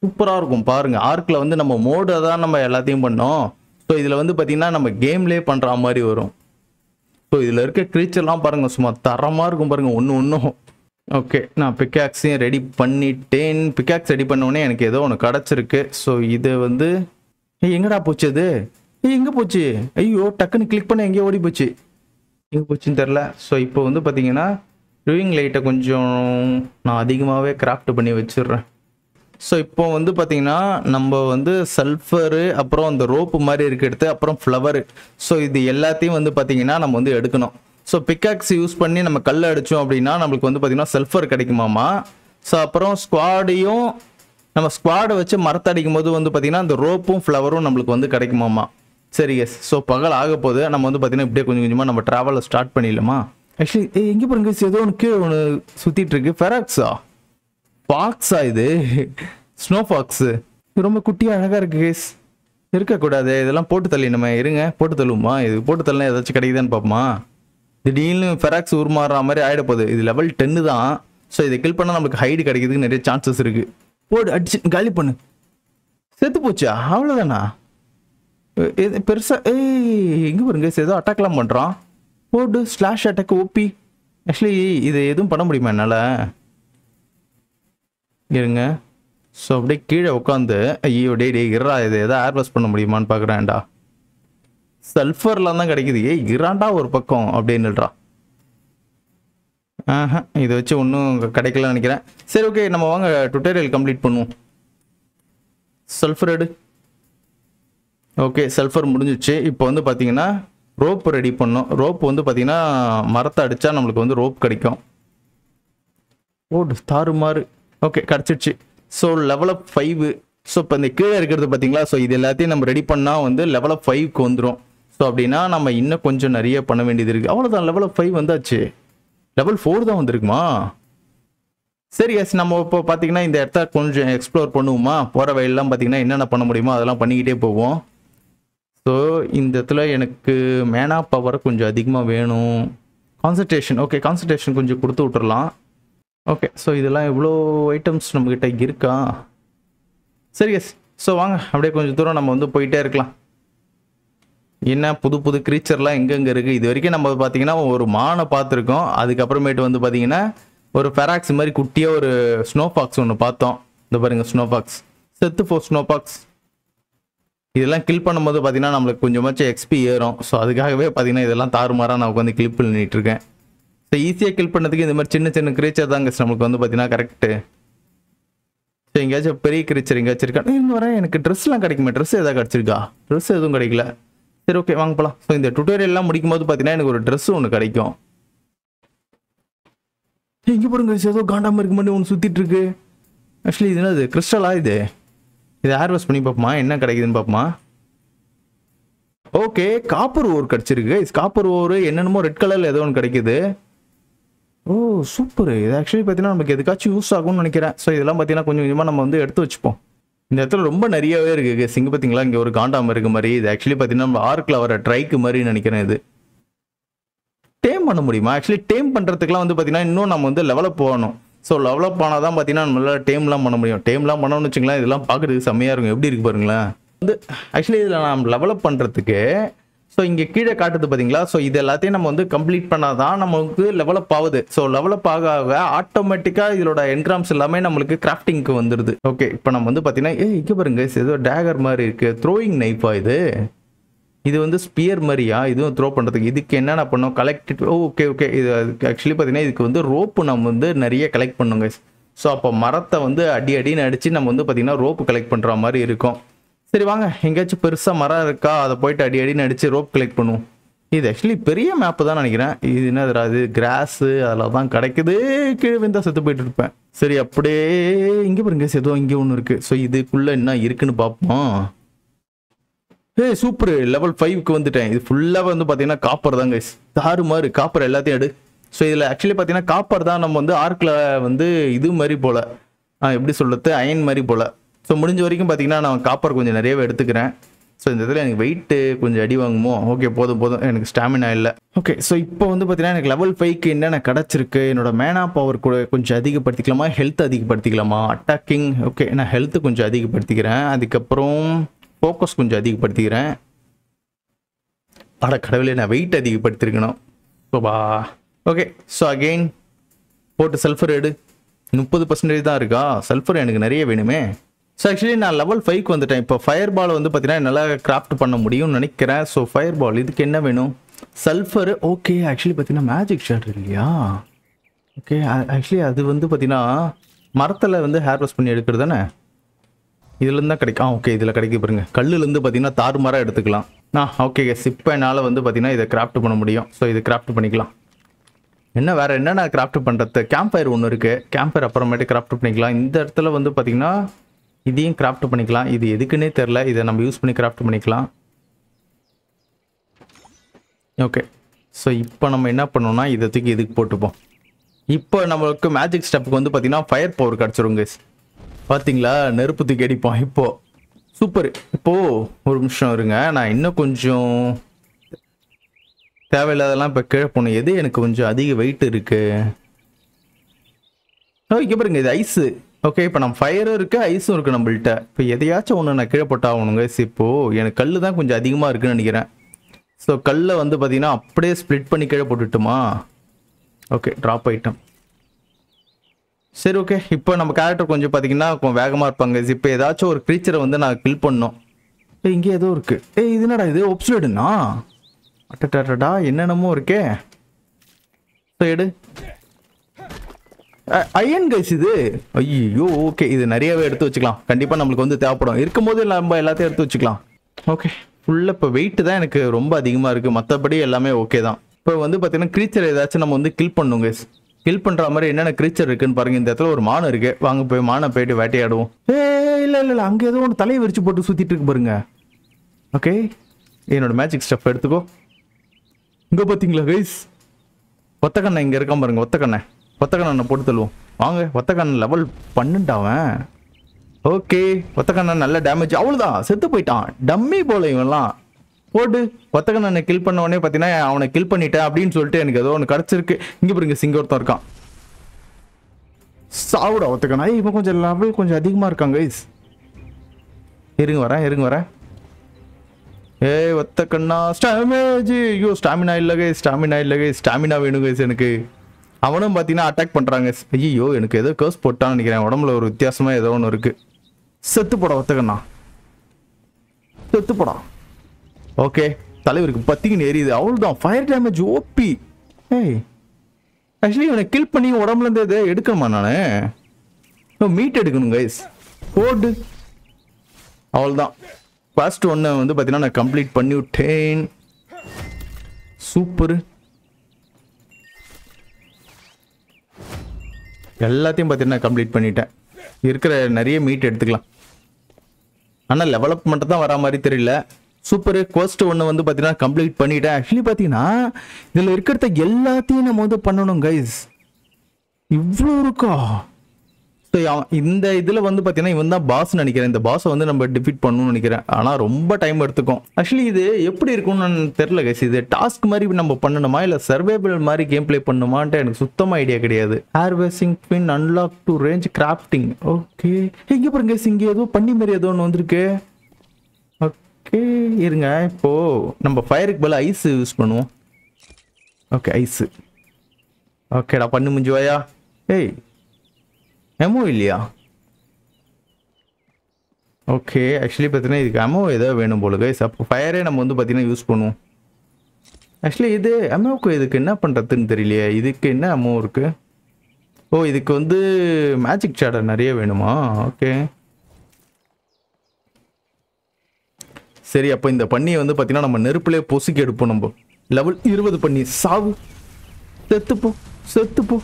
சூப்பராக இருக்கும் பாருங்கள். ஆர்க்கில் வந்து நம்ம மோடை தான் நம்ம எல்லாத்தையும் பண்ணோம். ஸோ இதில் வந்து பார்த்தீங்கன்னா நம்ம கேம்லேயே பண்ணுற மாதிரி வரும். ஸோ இதில் இருக்க க்ரீச்சர்லாம் பாருங்கள், சும்மா தரமாக இருக்கும் பாருங்கள் ஒன்று ஒன்றும். ஓகே, நான் பிக்காக்ஸையும் ரெடி பண்ணிட்டேன். பிக்காக்ஸ் ரெடி பண்ணோடனே எனக்கு ஏதோ ஒன்று கிடச்சிருக்கு. ஸோ இதை வந்து எங்கடா போச்சு அது? எங்கே போச்சு? ஐயோ, டக்குன்னு கிளிக் பண்ண எங்கேயோ ஓடி போச்சு. எங்கே போச்சுன்னு தெரில. ஸோ இப்போ வந்து பார்த்தீங்கன்னா ரிவிங் லைட்டை கொஞ்சம் நான் அதிகமாகவே கிராஃப்ட் பண்ணி வச்சிடுறேன். ஸோ இப்போ வந்து பார்த்தீங்கன்னா நம்ம வந்து சல்ஃபரு, அப்புறம் அந்த ரோப்பு மாதிரி இருக்கிறது, அப்புறம் ஃப்ளவரு. ஸோ இது எல்லாத்தையும் வந்து பார்த்தீங்கன்னா நம்ம வந்து எடுக்கணும். ஸோ பிக்காக்ஸ் யூஸ் பண்ணி நம்ம கல் அடித்தோம் அப்படின்னா நம்மளுக்கு வந்து பார்த்தீங்கன்னா சல்ஃபர் கிடைக்குமாமா. ஸோ அப்புறம் ஸ்குவாடையும் நம்ம ஸ்குவாடை வச்சு மரத்தை அடிக்கும் போது வந்து பார்த்தீங்கன்னா அந்த ரோப்பும் ஃப்ளவரும் நம்மளுக்கு வந்து கிடைக்குமாமா. சரி எஸ். ஸோ பகல் ஆக போது நம்ம வந்து பார்த்தீங்கன்னா இப்படியே கொஞ்சம் கொஞ்சமாக நம்ம ட்ராவலை ஸ்டார்ட் பண்ணிடலாமா? ஆக்சுவலி எங்கே பாருங்க, ஏதோ ஒன்று கீழே ஒன்று சுற்றிட்டு இருக்கு. ஃபெராக்ஸா? ஃபாக்ஸா இது? Snow fox. இது ரொம்ப குட்டியாக அழகாக இருக்குது கேஸ். இருக்கக்கூடாது, இதெல்லாம் போட்டு தள்ளி நம்ம இருங்க, போட்டு தள்ளுவோமா? இது போட்டு தள்ளனா ஏதாச்சும் கிடைக்குதான்னு பார்ப்போமா? திடீர்னு ஃபெராக்ஸ் உருமாறுற மாதிரி ஆகிட போகுது. இது லெவல் 10 தான். ஸோ இதை கில் பண்ணால் நம்மளுக்கு ஹைடு கிடைக்கிறதுக்கு நிறைய சான்சஸ் இருக்குது. போடு, அடிச்சு காலி பண்ணு. செத்து போச்சா? அவ்வளோதானா? இது பெருசாக எங்கே பாருங்க, ஏதோ அட்டாக்லாம் பண்ணுறான். போடு, ஸ்லாஷ் அட்டாக் ஓபி. ஆக்சுவலி இது எதுவும் பண்ண முடியுமா என்னால்? இருங்க. ஸோ அப்படியே கீழே உட்காந்து ஐயோ டே இறா, இது எதாவது ஏர்வாஷ் பண்ண முடியுமான்னு பார்க்குறேன்டா. சல்ஃபர்லாம் தான் கிடைக்குது. இறாண்டா ஒரு பக்கம் அப்படின்னுடுறா. இதை வச்சு ஒன்றும் கிடைக்கலன்னு நினைக்கிறேன். சரி ஓகே, நம்ம வாங்க டுட்டோரியல் கம்ப்ளீட் பண்ணுவோம். சல்ஃபர் எடு. ஓகே, சல்ஃபர் முடிஞ்சிச்சு. இப்போ வந்து பார்த்தீங்கன்னா ரோப் ரெடி பண்ணோம். ரோப் வந்து பார்த்தீங்கன்னா மரத்தை அடித்தா நம்மளுக்கு வந்து ரோப் கிடைக்கும். ஓடு தாறுமாறு. ஓகே, கிடச்சிடுச்சு. So level up 5. ஸோ இப்போ இந்த கீழே இருக்கிறது பார்த்தீங்களா? ஸோ இது எல்லாத்தையும் நம்ம ரெடி பண்ணால் வந்து லெவல் அப் 5க்கு வந்துடும். ஸோ அப்படின்னா நம்ம இன்னும் கொஞ்சம் நிறைய பண்ண வேண்டியது இருக்குது. அவ்வளோதான், லெவல் அப் 5 வந்தாச்சு. லெவல் 4 தான் வந்திருக்குமா? சரி எஸ். நம்ம இப்போ பார்த்தீங்கன்னா இந்த இடத்த கொஞ்சம் எக்ஸ்ப்ளோர் பண்ணுவோமா? போகிற வழியெல்லாம் பார்த்தீங்கன்னா என்னென்ன பண்ண முடியுமோ அதெல்லாம் பண்ணிக்கிட்டே போவோம். ஸோ இந்த இடத்துல எனக்கு மேனா பவர் கொஞ்சம் அதிகமாக வேணும். கான்சன்ட்ரேஷன். ஓகே, கான்சன்ட்ரேஷன் கொஞ்சம் கொடுத்து விட்டுறலாம். ஓகே, ஸோ இதெல்லாம் எவ்வளோ ஐட்டம்ஸ் நம்மக்கிட்ட இருக்கா? சரி எஸ். ஸோ வாங்க அப்படியே கொஞ்சம் தூரம் நம்ம வந்து போயிட்டே இருக்கலாம். என்ன புது புது க்ரீச்சர்லாம் எங்கெங்கே இருக்குது? இது வரைக்கும் நம்ம பார்த்தீங்கன்னா ஒரு மானை பார்த்துருக்கோம். அதுக்கப்புறமேட்டு வந்து பார்த்தீங்கன்னா ஒரு ஃபெராக்ஸ் மாதிரி குட்டியாக ஒரு ஸ்னோ ஃபாக்ஸ் ஒன்று பார்த்தோம். இந்த பாருங்கள், ஸ்னோ ஃபாக்ஸ். செத்து போ ஸ்னோ ஃபாக்ஸ். இதெல்லாம் கில் பண்ணும்போது பார்த்தீங்கன்னா நம்மளுக்கு கொஞ்சமாச்சும் எக்ஸ்பி ஏறும். ஸோ அதுக்காகவே பார்த்தீங்கன்னா இதெல்லாம் தாறுமாறாக நான் உட்காந்து கில் பண்ணிட்டு இருக்கேன். ஸோ ஈஸியாக கில் பண்ணதுக்கு இந்த மாதிரி சின்ன சின்ன க்ரீச்சர் தாங்க நம்மளுக்கு வந்து பார்த்தீங்கன்னா கரெக்டு. ஸோ எங்கேயாச்சும் பெரிய க்ரீச்சர் எங்கேயாச்சும் இருக்கா? இன்னும் வரேன். எனக்கு ட்ரெஸ்லாம் கிடைக்குமே? ட்ரெஸ் எதாவது கிடச்சிருக்கா? ட்ரெஸ் எதுவும் கிடைக்கல. சரி ஓகே, வாங்க போகலாம். ஸோ இந்த டுட்டோரியல்லாம் முடிக்கும் போது பார்த்தீங்கன்னா எனக்கு ஒரு ட்ரெஸ் ஒன்று கிடைக்கும். எங்கே பாருங்க, ஏதோ காண்டாமல் இருக்க மாதிரி ஒன்று சுற்றிட்டு இருக்கு. ஆக்சுவலி இது என்னது? கிறிஸ்டலா இது? இதை ஏர்வாஷ் பண்ணி பார்ப்போமா என்ன கிடைக்குதுன்னு பார்ப்போமா? ஓகே, காப்பர் ஓர் கிடச்சிருக்கு. காப்பர் ஓர் என்னென்னமோ ரெட் கலரில் ஏதோ ஒன்று கிடைக்குது. ஓ சூப்பர். இது ஆக்சுவலி பார்த்தீங்கன்னா நமக்கு எதுக்காச்சும் யூஸ் ஆகும்னு நினைக்கிறேன். ஸோ இதெல்லாம் பார்த்தீங்கன்னா கொஞ்சம் கொஞ்சமாக நம்ம வந்து எடுத்து வச்சுப்போம். இந்த இடத்துல ரொம்ப நிறையவே இருக்குது. சிங்க பார்த்தீங்களா, இங்கே ஒரு காண்டாமல் இருக்க மாதிரி. இது ஆக்சுவலி பார்த்தீங்கன்னா நம்ம ஆர்க்கில் வர ட்ரைக்கு மாதிரி நினைக்கிறேன். இது டேம் பண்ண முடியுமா? ஆக்சுவலி டேம் பண்ணுறதுக்குலாம் வந்து பார்த்தீங்கன்னா இன்னும் நம்ம வந்து லெவலப் போகணும். ஸோ லெவலப் ஆனால் தான் பார்த்தீங்கன்னா நம்மளால் டேம்லாம் பண்ண முடியும். டேம்லாம் பண்ணணும்னு வச்சுங்களேன், இதெல்லாம் பார்க்குறதுக்கு செம்மையாக இருக்கும். எப்படி இருக்கு பாருங்களேன். வந்து ஆக்சுவலி இதில் நம்ம லெவலப் பண்ணுறதுக்கு ஸோ இங்கே கீழே காட்டுது பார்த்தீங்களா? ஸோ இது எல்லாத்தையும் நம்ம வந்து கம்ப்ளீட் பண்ணால் தான் நமக்கு லெவலப் ஆகுது. ஸோ லெவலப் ஆக ஆட்டோமேட்டிக்காக இதோட என்கிராம்ஸ் எல்லாமே நம்மளுக்கு கிராஃப்டிங்க்கு வந்துடுது. ஓகே, இப்போ நம்ம வந்து பார்த்தீங்கன்னா இங்கே பாருங்க, ஏதோ டேகர் மாதிரி இருக்குது. த்ரோயிங் நைஃபா இது? இது வந்து ஸ்பியர் மாதிரியா? இதுவும் த்ரோ பண்ணுறதுக்கு. இதுக்கு என்னென்ன பண்ணோம்? கலெக்ட். Okay okay. இது ஆக்சுவலி பார்த்தீங்கன்னா இதுக்கு வந்து ரோப்பு நம்ம வந்து நிறைய கலெக்ட் பண்ணுங்க. ஸோ அப்போ மரத்தை வந்து அடின்னு அடித்து நம்ம வந்து பார்த்தீங்கன்னா ரோப்பு கலெக்ட் பண்ணுற மாதிரி இருக்கும். சரி வாங்க, எங்கேயாச்சும் பெருசாக மரம் இருக்கா, அதை போயிட்டு அடி அடின்னு அடித்து ரோப் கலெக்ட் பண்ணுவோம். இது ஆக்சுவலி பெரிய மேப்பு தான் நினைக்கிறேன். இது என்னதுடா, அது கிராஸு அதில் தான் கிடைக்குது. கீழே விந்தா செத்து போயிட்டு இருப்பேன். சரி அப்படியே இங்கே பாருங்க, ஏதோ இங்கே ஒன்று இருக்குது. ஸோ இதுக்குள்ளே என்ன இருக்குன்னு பார்ப்போம். சூப்பர், லெவல் 5க்கு வந்துட்டேன். இது ஃபுல்லாக வந்து பார்த்தீங்கன்னா காப்பர் தான் கைஸ். தாறுமாறு காப்பர் எல்லாத்தையும் எடு. ஸோ இதில் ஆக்சுவலி பார்த்தீங்கன்னா காப்பர் தான் நம்ம வந்து ஆர்க்கில் வந்து இது மாதிரி போல், எப்படி சொல்கிறது, அயன் மாதிரி போல். ஸோ முடிஞ்ச வரைக்கும் பார்த்தீங்கன்னா நான் காப்பர் கொஞ்சம் நிறையவே எடுத்துக்கிறேன். ஸோ இந்த இதில் எனக்கு வெயிட்டு கொஞ்சம் அடி வாங்குமோ. ஓகே போதும் போதும், எனக்கு ஸ்டாமினா இல்லை. ஓகே ஸோ இப்போ வந்து பார்த்தீங்கன்னா எனக்கு லெவல் 5க்கு என்னென்ன கிடச்சிருக்கு. என்னோட மேனா பவர் கூட கொஞ்சம் அதிகப்படுத்திக்கலாமா, ஹெல்த் அதிகப்படுத்திக்கலாமா, அட்டாக்கிங். ஓகே நான் ஹெல்த்து கொஞ்சம் அதிகப்படுத்திக்கிறேன். அதுக்கப்புறம் ஃபோக்கஸ் கொஞ்சம் அதிகப்படுத்திக்கிறேன். அட கடவுளே, நான் வெயிட் அதிகப்படுத்திருக்கணும். ஓபா ஓகே ஸோ அகெயின் போட்டு சல்ஃபர் எடு. 30% தான் இருக்கா. சல்ஃபர் எனக்கு நிறைய வேணுமே. ஸோ ஆக்சுவலி நான் லெவல் 5க்கு வந்துட்டேன். இப்போ ஃபயர் பால் வந்து பார்த்தீங்கன்னா என்னால் கிராஃப்ட் பண்ண முடியும்னு நினைக்கிறேன். ஸோ ஃபயர் பால் இதுக்கு என்ன வேணும், சல்ஃபர். ஓகே ஆக்சுவலி பார்த்தீங்கன்னா மேஜிக் ஷாட் இல்லையா. ஓகே ஆக்சுவலி அது வந்து பார்த்தீங்கன்னா மரத்தில் வந்து ஹேர்வெஸ்ட் பண்ணி எடுக்கிறது தானே. இதுலேருந்து தான் கிடைக்கும். ஓகே இதில் கிடைக்க பாருங்க. கல்லுலேருந்து பார்த்தீங்கன்னா தாறுமாறாக எடுத்துக்கலாம். ஓகே இப்போ என்னால் வந்து பார்த்தீங்கன்னா இதை கிராஃப்ட் பண்ண முடியும். ஸோ இது கிராஃப்ட் பண்ணிக்கலாம். என்ன வேறு என்னென்ன கிராஃப்ட் பண்ணுறது, கேம்ப் ஃபயர் ஒன்று இருக்குது. கேம்ப் ஃபயர் அப்புறமேட்டு கிராஃப்ட் பண்ணிக்கலாம். இந்த இடத்துல வந்து பார்த்தீங்கன்னா இதையும் கிராஃப்ட் பண்ணிக்கலாம். இது எதுக்குன்னே தெரில, இதை நம்ம யூஸ் பண்ணி கிராஃப்ட் பண்ணிக்கலாம். ஓகே ஸோ இப்போ நம்ம என்ன பண்ணோம்னா இதை தூக்கி இதுக்கு போட்டுப்போம். இப்போ நம்மளுக்கு மேஜிக் ஸ்டெப்புக்கு வந்து பார்த்தீங்கன்னா ஃபயர் பவர் கிடச்சிரும் கைஸ். பார்த்தீங்களா, நெருப்பு தூக்கி அடிப்போம். இப்போது சூப்பர். இப்போது ஒரு நிமிஷம் இருங்க, நான் இன்னும் கொஞ்சம் தேவையில்லாதெல்லாம் இப்போ கீழே போகணும். எது எனக்கு கொஞ்சம் அதிக வெயிட் இருக்குது. இங்கே பாருங்க, இது ஐஸு. ஓகே இப்போ நம்ம ஃபயரும் இருக்குது ஐஸும் இருக்குது நம்மள்கிட்ட. இப்போ எதையாச்சும் ஒன்று நான் கீழே போட்டாகணுங்க. இப்போது எனக்கு கல் தான் கொஞ்சம் அதிகமாக இருக்குன்னு நினைக்கிறேன். ஸோ கல்லை வந்து பார்த்தீங்கன்னா அப்படியே ஸ்ப்ளிட் பண்ணி கீழே போட்டுட்டுமா. Okay drop item. சரி ஓகே இப்போ நம்ம கேரக்டர் கொஞ்சம் பார்த்தீங்கன்னா கொஞ்சம் வேகமாக இருப்பாங்க. இப்போ ஏதாச்சும் ஒரு க்ரீச்சரை வந்து நான் கில் பண்ணோம். இங்கே ஏதோ இருக்குது. இது என்னடா இது, ஒப்ஸ்லேடுண்ணா. அட்டடா என்னென்னமோ இருக்கே. ஸோ எடு அயன் கைஸ் இது. ஐயோ ஓகே இது நிறையவே எடுத்து வச்சுக்கலாம். கண்டிப்பாக நம்மளுக்கு வந்து தேவைப்படும். இருக்கும்போது நம்ம எல்லாத்தையும் எடுத்து வச்சுக்கலாம். ஓகே ஃபுல்லாக இப்போ வெயிட்டு தான் எனக்கு ரொம்ப அதிகமாக இருக்குது. மற்றபடி எல்லாமே ஓகே தான். இப்போ வந்து பார்த்தீங்கன்னா க்ரீச்சர் ஏதாச்சும் நம்ம வந்து கில் பண்ணும் கைஸ். கில் பண்ணுற மாதிரி என்னென்ன க்ரீச்சர் இருக்குன்னு பாருங்கள். இந்த இடத்துல ஒரு மானம் இருக்குது. வாங்க போய் மானை போயிட்டு வேட்டையாடுவோம். இல்லை அங்கே ஏதோ ஒன்று தலையை விரிச்சு போட்டு சுற்றிட்டு இருக்கு பாருங்க. ஓகே என்னோட மேஜிக் ஸ்டெப் எடுத்துக்கோ. இங்கே பார்த்தீங்களா கைஸ், ஒத்தக்கண்ணை இங்கே இருக்கான் பாருங்க. ஒத்தக்கண்ணை போட்டு தள்ளுவோம். வாங்க ஒத்தக்கண்ணன் லெவல் 12 அவன். ஓகே ஒத்தக்கண்ணன் நல்ல டேமேஜ். அவ்வளோதான், செத்து போயிட்டான். டம்மி போல இவன்லாம். போட்டு ஒத்தக்கண்ணனை கில் பண்ண உடனே பார்த்தீங்கன்னா அவனை கில் பண்ணிட்டேன் அப்படின்னு சொல்லிட்டு எனக்கு ஏதோ ஒன்று கிடச்சிருக்கு. இங்கே பாருங்க சிங்க ஒருத்தன் இருக்கான். சாவுடா ஒத்தக்கண்ணா. இவன் கொஞ்சம் லெவல் கொஞ்சம் அதிகமாக இருக்காங்க கைஸ். இருங்க வரேன். ஒத்தக்கண்ணா ஸ்டாமேஜ். ஐயோ ஸ்டாமினா இல்லை கைஸ். ஸ்டாமினா வேணும் கைஸ் எனக்கு. அவனும் பார்த்தீங்கன்னா அட்டாக் பண்ணுறாங்க. ஐயோ எனக்கு ஏதோ கர்ஸ் போட்டான்னு நினைக்கிறேன். உடம்புல ஒரு வித்தியாசமாக ஏதோ ஒன்று இருக்குது. செத்து போடா ஒத்தக்கண்ணா, செத்து போடா. ஓகே தலைவருக்கு பத்திக்கின்னு எரியுது. அவ்வளோதான், ஃபயர் டேமேஜ் ஓபி. ஆக்சுவலி இவனை கில் பண்ணி உடம்புலேருந்து எதை எடுக்கணுமா நான்? மீட் எடுக்கணும் கைஸ். போடு அவ்வளோதான். ஃபர்ஸ்ட் ஒன்று வந்து பார்த்தீங்கன்னா நான் கம்ப்ளீட் பண்ணி விட்டேன். சூப்பர். எல்லாத்தையும் பார்த்தீங்கன்னா கம்ப்ளீட் பண்ணிட்டேன். இருக்கிற நிறைய மீட் எடுத்துக்கலாம். ஆனால் லெவலப் மட்டும் தான் வரா மாதிரி தெரியல. சூப்பர். குவெஸ்ட் ஒன்று வந்து பார்த்தீங்கன்னா கம்ப்ளீட் பண்ணிட்டேன். ஆக்சுவலி பார்த்தீங்கன்னா இதில் இருக்கிறத எல்லாத்தையும் நம்ம வந்து பண்ணணும் கைஸ். இவ்வளோ இருக்கா? ஸோ இந்த இதில் வந்து பார்த்தீங்கன்னா இவன் தான் பாஸ் நினைக்கிறேன். இந்த பாஸை வந்து நம்ம டிஃபீட் பண்ணணும்னு நினைக்கிறேன். ஆனால் ரொம்ப டைம் எடுத்துக்கும். ஆக்சுவலி இது எப்படி இருக்கும்னு தெரியல கைஸ். இது டாஸ்க் மாதிரி நம்ம பண்ணணுமா இல்லை சர்வைவல் மாதிரி கேம் பிளே பண்ணணுமான்ட்டு எனக்கு சுத்தமாக ஐடியா கிடையாது. Harvesting bin unlock to range crafting. Okay இங்கே பாருங்க, இங்கே ஏதோ பண்ணி மாதிரி ஏதோ ஒன்று வந்திருக்கு. ஓகே இருங்க, இப்போது நம்ம ஃபயருக்கு பதில் ஐஸ் யூஸ் பண்ணுவோம். Okay ice. ஓகேடா பண்ணு முடிஞ்சுவாயா. எமோ இல்லையா? ஓகே ஆக்சுவலி பார்த்தீங்கன்னா இதுக்கு அமோ ஏதோ வேணும் போல கைஸ். அப்போ ஃபயரே நம்ம வந்து பார்த்தீங்கன்னா யூஸ் பண்ணுவோம். ஆக்சுவலி இது அமோவுக்கு இதுக்கு என்ன பண்ணுறதுன்னு தெரியலையே. இதுக்கு என்ன அமோ இருக்குது? ஓ இதுக்கு வந்து மேஜிக் ஷாடர் நிறைய வேணுமா? ஓகே சரி, அப்போ இந்த பண்ணியை வந்து பார்த்தீங்கன்னா நம்ம நெருப்புலேயே பொசுக்கி எடுப்போம். நம்ம லெவல் 20 பண்ணி சாவு, செத்துப்போ.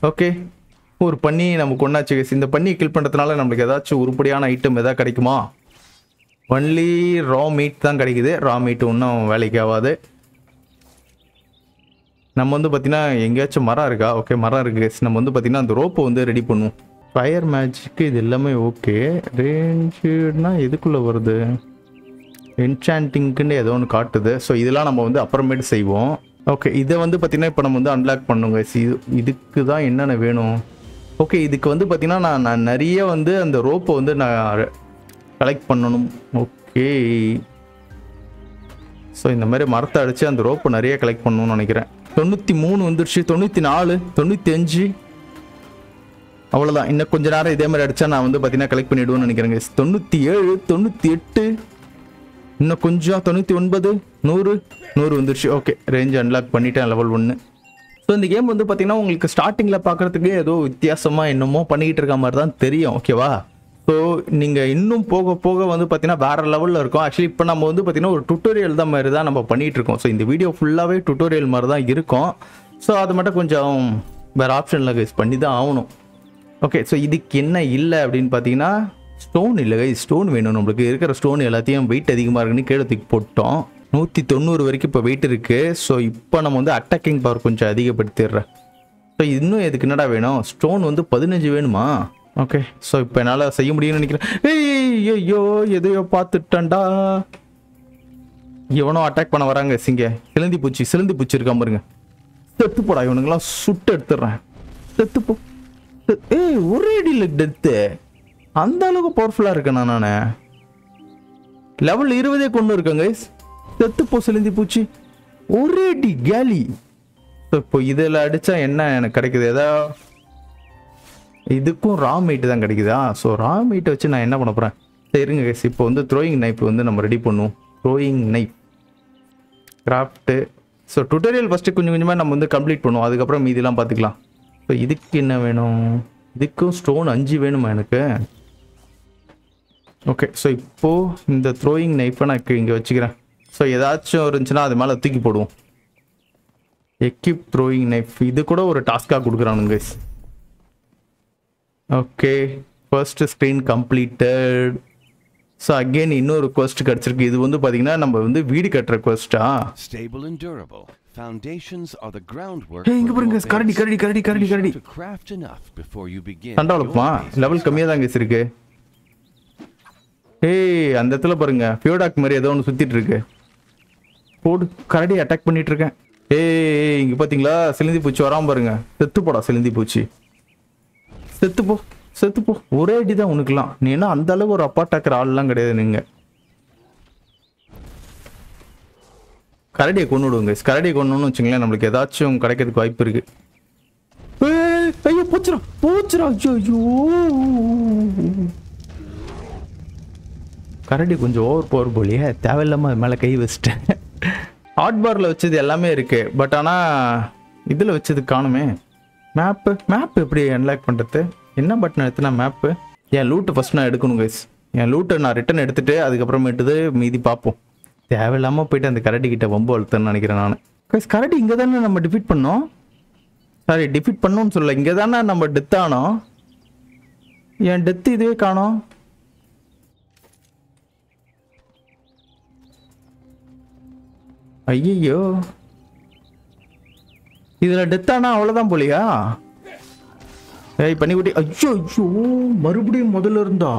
ஓகே, ஒரு பண்ணி நம்ம கொண்டாச்சு கைஸ். இந்த பண்ணியை கில் பண்ணுறதுனால நம்மளுக்கு ஏதாச்சும் உருப்படியான ஐட்டம் எதாவது கிடைக்குமா? ஒன்லி ரா மீட் தான் கிடைக்குது. ரா மீட் ஒன்றும் வேலைக்கு ஆகாது. நம்ம வந்து பார்த்தீங்கன்னா எங்கேயாச்சும் மரம் இருக்கா? ஓகே, மரம் இருக்குது கைஸ். நம்ம வந்து பார்த்தீங்கன்னா அந்த ரோப்பை வந்து ரெடி பண்ணுவோம். ஃபயர் மேஜிக்கு இது எல்லாமே ஓகே. ரேஞ்சுனா எதுக்குள்ளே வருது? என்சாண்டிங்க்குன்னு ஏதோ ஒன்று காட்டுது. ஸோ இதெல்லாம் நம்ம வந்து அப்புறமேட்டு செய்வோம். ஓகே, இதை வந்து பார்த்தீங்கன்னா இப்போ நம்ம வந்து அன்லாக் பண்ணுங்க. இதுக்கு தான் என்னென்ன வேணும்? ஓகே, இதுக்கு வந்து பார்த்தீங்கன்னா நான் நிறைய வந்து அந்த ரோப்பை வந்து நான் கலெக்ட் பண்ணணும். ஓகே, ஸோ இந்த மாதிரி மரத்தை அடித்து அந்த ரோப்பை நிறைய கலெக்ட் பண்ணணும்னு நினைக்கிறேன். 93 வந்துருச்சு, 94, 95, அவ்வளோதான். இன்னும் கொஞ்ச நேரம் இதே மாதிரி அடித்தா நான் வந்து பார்த்தீங்கன்னா கலெக்ட் பண்ணிவிடுவேன்னு நினைக்கிறேங்க. 97, 98, இன்னும் கொஞ்சம் 99, 100 வந்துருச்சு. ஓகே, ரேஞ்ச் அன்லாக் பண்ணிட்டேன் லெவல் 1. ஸோ இந்த கேம் வந்து பார்த்தீங்கன்னா உங்களுக்கு ஸ்டார்டிங்கில் பார்க்குறதுக்கு ஏதோ வித்தியாசமாக என்னமோ பண்ணிக்கிட்டு இருக்க மாதிரி தான் தெரியும். ஓகேவா? ஸோ நீங்கள் இன்னும் போக போக வந்து பார்த்தீங்கன்னா வேறு லெவலில் இருக்கும். ஆக்சுவலி இப்போ நம்ம வந்து பார்த்தீங்கன்னா ஒரு டுட்டோரியல் தான் மாதிரி தான் நம்ம பண்ணிகிட்டு இருக்கோம். ஸோ இந்த வீடியோ ஃபுல்லாகவே டுட்டோரியல் மாதிரி தான் இருக்கும். ஸோ அது மட்டும் கொஞ்சம் வேறு ஆப்ஷனில் கைஸ் பண்ணி தான் ஆகணும். ஓகே, ஸோ இதுக்கு என்ன இல்லை அப்படின்னு பார்த்தீங்கன்னா ஸ்டோன் இல்லை கைஸ். ஸ்டோன் வேணும் நம்மளுக்கு. இருக்கிற ஸ்டோன் எல்லாத்தையும் வெயிட் அதிகமாக இருக்குன்னு கீழே தூக்கி போட்டோம். 190 வரைக்கும் இப்போ வெயிட் இருக்குது. ஸோ இப்போ நம்ம வந்து அட்டாக்கிங் பவர் கொஞ்சம் அதிகப்படுத்திடுறேன். ஸோ இன்னும் எதுக்கு என்னடா வேணும்? ஸ்டோன் வந்து 15 வேணுமா? ஓகே, ஸோ இப்போ என்னால் செய்ய முடியும்னு நினைக்கிறேன். ஐயோ, எதையோ பார்த்துட்டேன்டா. எவனோ அட்டாக் பண்ண வராங்க. சிலந்தி பூச்சி இருக்கா பாருங்க. செத்து போடா, இவனுங்கெல்லாம் சுட்டு எடுத்துடுறேன். செத்துப்போ. ஒரே அடியில் டெத்து. அந்த அளவுக்கு பவர்ஃபுல்லாக இருக்கேன் நான். லெவல் 20 கொண்டு இருக்கேன் கைஸ். செத்துப்போ சிலந்தி பூச்சி, ஒரே அடி கேலி. இப்போ இதில் அடித்தா என்ன எனக்கு கிடைக்குது? ஏதாவது இதுக்கும் ரா மீட்டு தான் கிடைக்குதா? ஸோ ரா மீட்டை வச்சு நான் என்ன பண்ண போகிறேன்? சரிங்க கைஸ், இப்போ வந்து த்ரோயிங் நைஃப் வந்து நம்ம ரெடி பண்ணுவோம். Throwing knife craft. So tutorial first கொஞ்சம் கொஞ்சமாக நம்ம வந்து கம்ப்ளீட் பண்ணுவோம். அதுக்கப்புறம் மீதிலாம் பார்த்துக்கலாம். ஸோ இதுக்கு என்ன வேணும்? இதுக்கும் ஸ்டோன் 5 வேணுமா எனக்கு? ஓகே, ஸோ இப்போது இந்த த்ரோயிங் நைஃபை நான் இங்கே வச்சுக்கிறேன். ஸோ ஏதாச்சும் இருந்துச்சுன்னா அது மேலே தூக்கி போடுவோம். Equip throwing knife. இது கூட ஒரு டாஸ்க்காக கொடுக்குறானுங்க guys. Okay, first screen completed. So again இன்னொரு குவெஸ்ட் கிடச்சிருக்கு. இது வந்து பார்த்தீங்கன்னா நம்ம வந்து வீடு கட்டுற குவெஸ்டா? Stable and durable foundations are the groundwork. இங்க பாருங்க, கரடி. To craft enough before you begin. சண்டாலப்பா லெவல் கம்மியாக தான் கைஸ் இருக்கு. அந்த இடத்துல பாருங்க, ஃபியோடாக் மாதிரி ஏதோ ஒன்று சுற்றிட்டு இருக்கு. போடு, கரடி அட்டாக் பண்ணிட்டு இருக்கேன். இங்கே பார்த்தீங்களா சிலந்தி பூச்சி வராமல் பாருங்க. செத்து போடா சிலந்தி பூச்சி, செத்துப்போ. ஒரே அடி தான் உனக்குலாம். நீ என்ன அந்த அளவுக்கு ஒரு அப்பா டாக்கிற ஆள்லாம் கிடையாது. நீங்கள் கரடியை கொண்டு விடுங்க. கரடியை கொண்டுன்னு வச்சுங்களேன், நம்மளுக்கு ஏதாச்சும் கிடைக்கிறதுக்கு வாய்ப்பு இருக்கு. ஐயோ போச்சுரா. ஐயோ, கரடி கொஞ்சம் ஓவர் பவர் போலியே. தேவையில்லாமல் அது மேலே கை வச்சிட்டேன். ஹாட் பாரில் வச்சது எல்லாமே இருக்கு. பட் ஆனால் இதில் வச்சது காணுமே. மேப்பு எப்படி அன்லாக் பண்ணுறது? என்ன பட்டன் எடுத்துனா மேப்பு? என் லூட்டு ஃபஸ்ட் நான் எடுக்கணும் கைஸ். என் லூட்டை நான் ரிட்டன் எடுத்துகிட்டு அதுக்கப்புறமேட்டுது மீதி பார்ப்போம். தேவையில்லாமல் போயிட்டு அந்த கரடி கிட்ட வம்பு வளர்த்துன்னு நினைக்கிறேன் நான். கைஸ், கரடி இங்கே தானே நம்ம டிஃபீட் பண்ணோம். சாரி, டிஃபீட் பண்ணோன்னு சொல்ல, இங்கே தானே நம்ம டெத் ஆனோம். என் டெத்து இதுவே காணோம். ஐயோ, இதில் டெத் ஆனால் அவ்வளோதான் போலியா? பண்ணிக்குட்டி. ஐயோ, மறுபடியும் முதல்ல இருந்தா.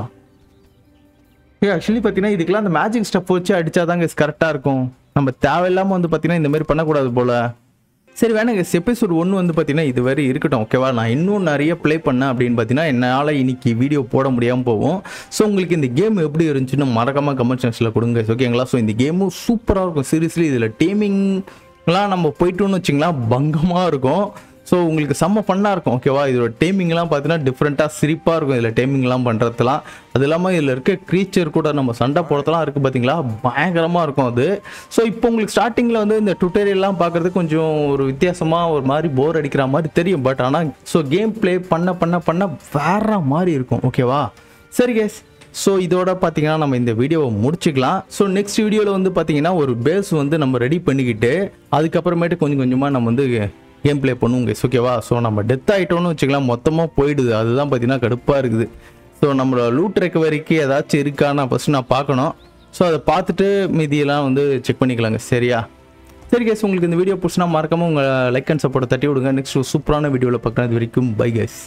ஆக்சுவலி பார்த்தீங்கன்னா இதுக்கெல்லாம் அந்த மேஜிக் ஸ்டெப் வச்சு அடிச்சாதாங்க கரெக்டாக இருக்கும். நம்ம தேவையில்லாமல் வந்து பார்த்தீங்கன்னா இந்த மாதிரி பண்ணக்கூடாது போல. சரி வேணாங்க, எபிசோட் 1 வந்து பார்த்தீங்கன்னா இது வரை இருக்கட்டும். ஓகேவா? நான் இன்னும் நிறைய ப்ளே பண்ணேன் அப்படின்னு பார்த்தீங்கன்னா என்னால் இன்னைக்கு வீடியோ போட முடியாமல் போகும். ஸோ உங்களுக்கு இந்த கேம் எப்படி இருந்துச்சுன்னு மறக்காமல் கமெண்ட் செக்ஷனில் கொடுங்க. ஓகேங்களா? ஸோ இந்த கேமும் சூப்பராக இருக்கும். சீரியஸ்லி இதில் டேமிங்லாம் நம்ம போயிட்டோன்னு வச்சிங்களா பங்கமாக இருக்கும். ஸோ உங்களுக்கு செம்ம ஃபன்னாக இருக்கும். ஓகேவா? இதோட டேமிங்லாம் பார்த்தீங்கன்னா டிஃப்ரெண்ட்டாக சிரிப்பாக இருக்கும். இதில் டேமிங்லாம் பண்ணுறதுலாம். அது இல்லாமல் இதில் இருக்க க்ரீச்சர் கூட நம்ம சண்டை போடுறதுலாம் இருக்குது பார்த்தீங்களா, பயங்கரமாக இருக்கும் அது. ஸோ இப்போ உங்களுக்கு ஸ்டார்டிங்கில் வந்து இந்த டுட்டோரியல்லாம் பார்க்குறதுக்கு கொஞ்சம் ஒரு வித்தியாசமாக ஒரு மாதிரி போர் அடிக்கிற மாதிரி தெரியும். பட் ஆனால் ஸோ கேம் ப்ளே பண்ண வேற மாதிரி இருக்கும். ஓகேவா? சரி கேஸ், ஸோ இதோட பார்த்தீங்கன்னா நம்ம இந்த வீடியோவை முடிச்சுக்கலாம். ஸோ நெக்ஸ்ட் வீடியோவில் வந்து பார்த்தீங்கன்னா ஒரு பேஸ் வந்து நம்ம ரெடி பண்ணிக்கிட்டு அதுக்கப்புறமேட்டு கொஞ்சம் கொஞ்சமாக நம்ம வந்து கேம் ப்ளே பண்ணுவோம் கைஸ், ஓகேவா? ஸோ நம்ம டெத் ஆகிட்டோன்னு வச்சுக்கலாம், மொத்தமாக போயிடுது, அதுதான் பார்த்தீங்கன்னா கடுப்பாக இருக்குது. ஸோ நம்மளோட லூட் ரெக்கவரிக்கு ஏதாச்சும் இருக்கான்னு ஃபஸ்ட்டு நான் பார்க்கணும். ஸோ அதை பார்த்துட்டு மீதியெல்லாம் வந்து செக் பண்ணிக்கலாங்க, சரியா? சரி கைஸ், உங்களுக்கு இந்த வீடியோ பிடிச்சினா மறக்காமல் உங்கள் லைக் அண்ட் சப்போர்ட்டை தட்டி விடுங்க. நெக்ஸ்ட் சூப்பரான வீடியோவில் பார்க்குறது வரைக்கும் பை கைஸ்.